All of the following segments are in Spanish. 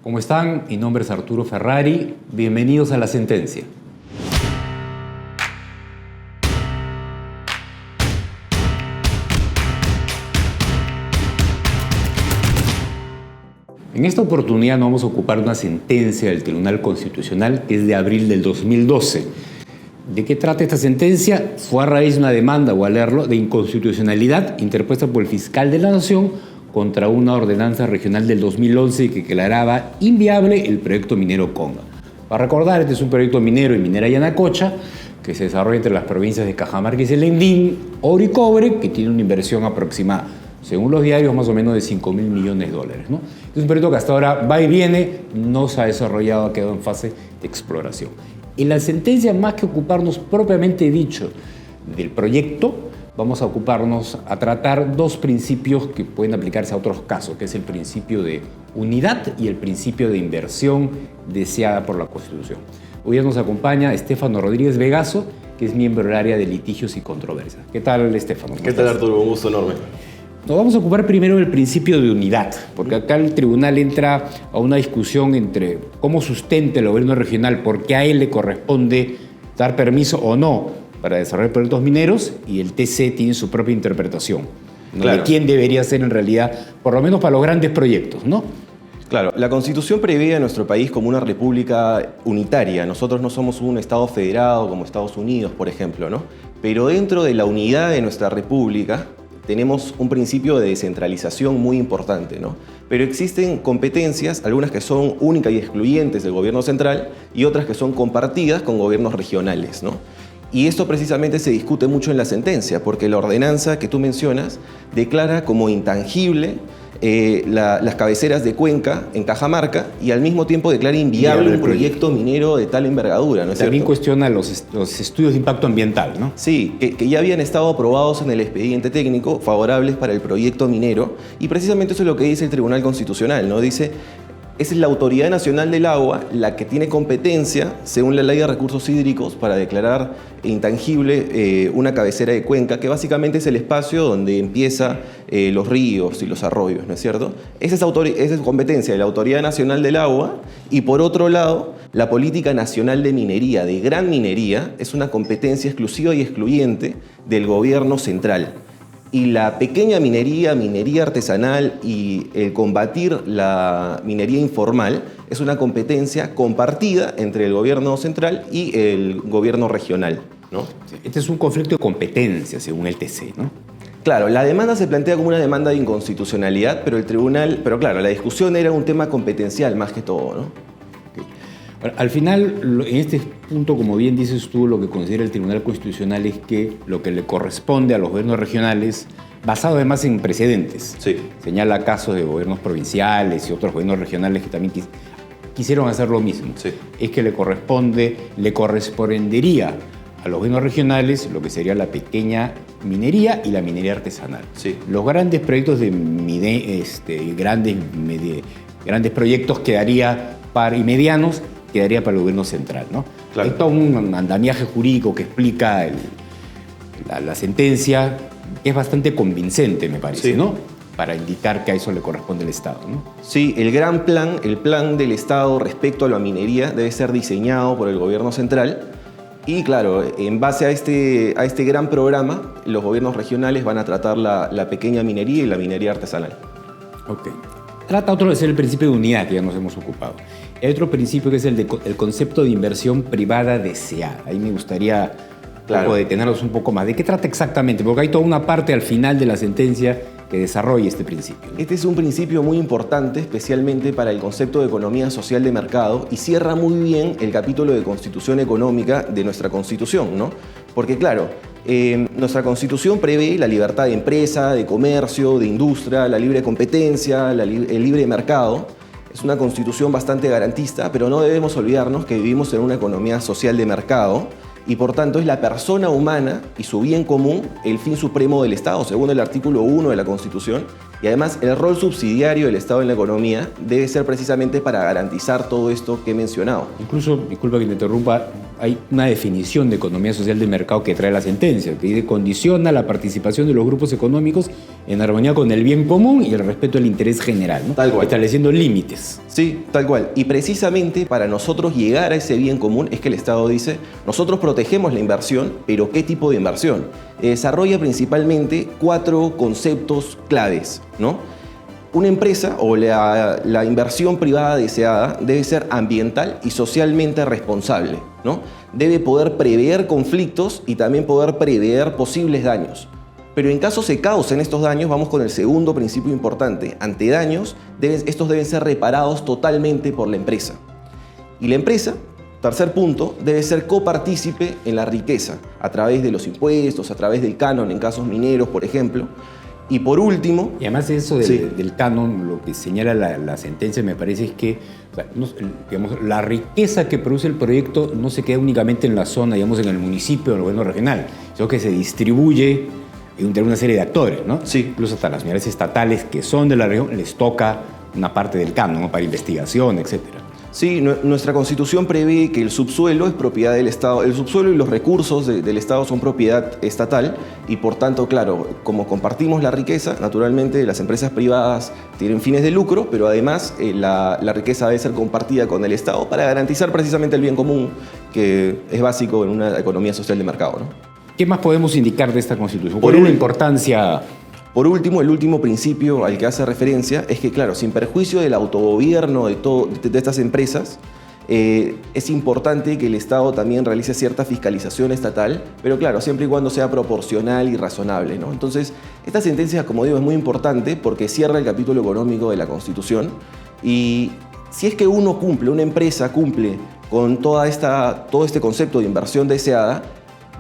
¿Cómo están? Mi nombre es Arturo Ferrari. Bienvenidos a La Sentencia. En esta oportunidad nos vamos a ocupar de una sentencia del Tribunal Constitucional que es de abril del 2012. ¿De qué trata esta sentencia? Fue a raíz de una demanda, voy a leerlo, de inconstitucionalidad interpuesta por el fiscal de la Nación contra una ordenanza regional del 2011 que declaraba inviable el proyecto minero Conga. Para recordar, este es un proyecto minero en Minera Yanacocha que se desarrolla entre las provincias de Cajamarca y Celendín, oro y cobre, que tiene una inversión aproximada, según los diarios, más o menos de $5.000 millones, ¿no? Es un proyecto que hasta ahora va y viene, no se ha desarrollado, ha quedado en fase de exploración. En la sentencia, más que ocuparnos propiamente dicho del proyecto, vamos a ocuparnos a tratar dos principios que pueden aplicarse a otros casos, que es el principio de unidad y el principio de inversión deseada por la Constitución. Hoy nos acompaña Estefano Rodríguez Vegaso, que es miembro del área de litigios y controversias. ¿Qué tal, Estefano? ¿Qué tal, Arturo? Un gusto enorme. Nos vamos a ocupar primero del principio de unidad, porque acá el tribunal entra a una discusión entre cómo sustenta el gobierno regional, porque a él le corresponde dar permiso o no para desarrollar proyectos mineros, y el TC tiene su propia interpretación, ¿no? Claro. De quién debería ser en realidad, por lo menos para los grandes proyectos, ¿no? Claro, la Constitución prevé a nuestro país como una república unitaria. Nosotros no somos un Estado federado como Estados Unidos, por ejemplo, ¿no? Pero dentro de la unidad de nuestra república tenemos un principio de descentralización muy importante, ¿no? Pero existen competencias, algunas que son únicas y excluyentes del gobierno central y otras que son compartidas con gobiernos regionales, ¿no? Y esto precisamente se discute mucho en la sentencia, porque la ordenanza que tú mencionas declara como intangible las cabeceras de Cuenca en Cajamarca y al mismo tiempo declara inviable un proyecto minero de tal envergadura, ¿no es También cierto? cuestiona los estudios de impacto ambiental, ¿no? Sí, que ya habían estado aprobados en el expediente técnico favorables para el proyecto minero, y precisamente eso es lo que dice el Tribunal Constitucional, ¿no? Dice, es la Autoridad Nacional del Agua la que tiene competencia, según la Ley de Recursos Hídricos, para declarar intangible una cabecera de cuenca, que básicamente es el espacio donde empiezan los ríos y los arroyos, ¿no es cierto? Esa es competencia de la Autoridad Nacional del Agua, y por otro lado, la Política Nacional de Minería, de gran minería, es una competencia exclusiva y excluyente del gobierno central. Y la pequeña minería, minería artesanal y el combatir la minería informal es una competencia compartida entre el gobierno central y el gobierno regional, ¿no? Este es un conflicto de competencia, según el TC, ¿no? Claro, la demanda se plantea como una demanda de inconstitucionalidad, pero claro, la discusión era un tema competencial más que todo, ¿no? Bueno, al final, en este punto, como bien dices tú, lo que considera el Tribunal Constitucional es que lo que le corresponde a los gobiernos regionales, basado además en precedentes, Sí. señala casos de gobiernos provinciales y otros gobiernos regionales que también quisieron hacer lo mismo, Sí. es que le correspondería a los gobiernos regionales lo que sería la pequeña minería y la minería artesanal. Sí. Los grandes proyectos grandes proyectos y medianos quedaría para el gobierno central, ¿no? Claro. Hay todo un andamiaje jurídico que explica la sentencia, que es bastante convincente, me parece, Sí. ¿no? Para indicar que a eso le corresponde al Estado, ¿no? Sí, el plan del Estado respecto a la minería debe ser diseñado por el gobierno central. Y claro, en base a este gran programa, los gobiernos regionales van a tratar la pequeña minería y la minería artesanal. Ok. Trata otro de ser el principio de unidad, que ya nos hemos ocupado. Y hay otro principio que es el concepto de inversión privada deseada. Ahí me gustaría detenernos un poco más. ¿De qué trata exactamente? Porque hay toda una parte al final de la sentencia que desarrolla este principio. Este es un principio muy importante, especialmente para el concepto de economía social de mercado, y cierra muy bien el capítulo de Constitución Económica de nuestra Constitución, ¿no? Porque claro, nuestra Constitución prevé la libertad de empresa, de comercio, de industria, la libre competencia, el libre mercado. Es una Constitución bastante garantista, pero no debemos olvidarnos que vivimos en una economía social de mercado, y por tanto es la persona humana y su bien común el fin supremo del Estado, según el artículo 1 de la Constitución, Y además, el rol subsidiario del Estado en la economía debe ser precisamente para garantizar todo esto que he mencionado. Incluso, disculpa que te interrumpa, hay una definición de economía social de mercado que trae la sentencia, que dice condiciona la participación de los grupos económicos en armonía con el bien común y el respeto al interés general, ¿no? Tal cual. Estableciendo límites. Sí, tal cual. Y precisamente para nosotros llegar a ese bien común es que el Estado dice, nosotros protegemos la inversión, pero ¿qué tipo de inversión? Desarrolla principalmente 4 conceptos claves, ¿no? Una empresa o la inversión privada deseada debe ser ambiental y socialmente responsable, ¿no? Debe poder prever conflictos y también poder prever posibles daños. Pero en caso se causen estos daños, vamos con el segundo principio importante. Ante daños, estos deben ser reparados totalmente por la empresa. Y la empresa, tercer punto, debe ser copartícipe en la riqueza, a través de los impuestos, a través del canon en casos mineros, por ejemplo. Y por último... Y además eso del, sí. del canon, lo que señala la sentencia me parece es que o sea, digamos, la riqueza que produce el proyecto no se queda únicamente en la zona, digamos, en el municipio o en el gobierno regional, sino que se distribuye entre una serie de actores, ¿no? Sí. Incluso hasta las unidades estatales que son de la región les toca una parte del canon, ¿no? Para investigación, etcétera. Sí, nuestra Constitución prevé que el subsuelo es propiedad del Estado. El subsuelo y los recursos del Estado son propiedad estatal y, por tanto, claro, como compartimos la riqueza, naturalmente las empresas privadas tienen fines de lucro, pero además la riqueza debe ser compartida con el Estado para garantizar precisamente el bien común, que es básico en una economía social de mercado, ¿no? ¿Qué más podemos indicar de esta Constitución? Por ¿Cuál es la un- importancia? Por último, el último principio al que hace referencia es que, claro, sin perjuicio del autogobierno de estas empresas, es importante que el Estado también realice cierta fiscalización estatal, pero claro, siempre y cuando sea proporcional y razonable, ¿no? Entonces, esta sentencia, como digo, es muy importante porque cierra el capítulo económico de la Constitución y si es que una empresa cumple con todo este concepto de inversión deseada,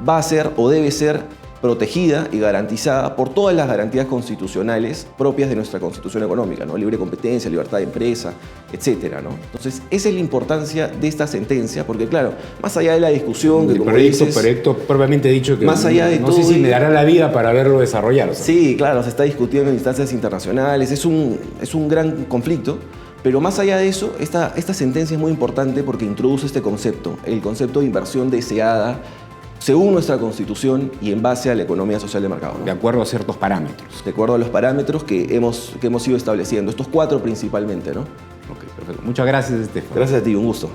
va a ser o debe ser protegida y garantizada por todas las garantías constitucionales propias de nuestra Constitución económica, ¿no? Libre competencia, libertad de empresa, etcétera, ¿no? Entonces, esa es la importancia de esta sentencia, porque claro, más allá de la discusión que El como proyecto dices, propiamente dicho que más allá de no todo sé si ello- me dará la vida para verlo desarrollar. O sea. sí, claro, se está discutiendo en instancias internacionales, es un gran conflicto, pero más allá de eso, esta sentencia es muy importante porque introduce este concepto, el concepto de inversión deseada, según nuestra Constitución y en base a la economía social de mercado, ¿no? De acuerdo a ciertos parámetros. De acuerdo a los parámetros que hemos ido estableciendo, estos 4 principalmente, ¿no? Ok, perfecto. Muchas gracias, Estefan. Gracias a ti, un gusto.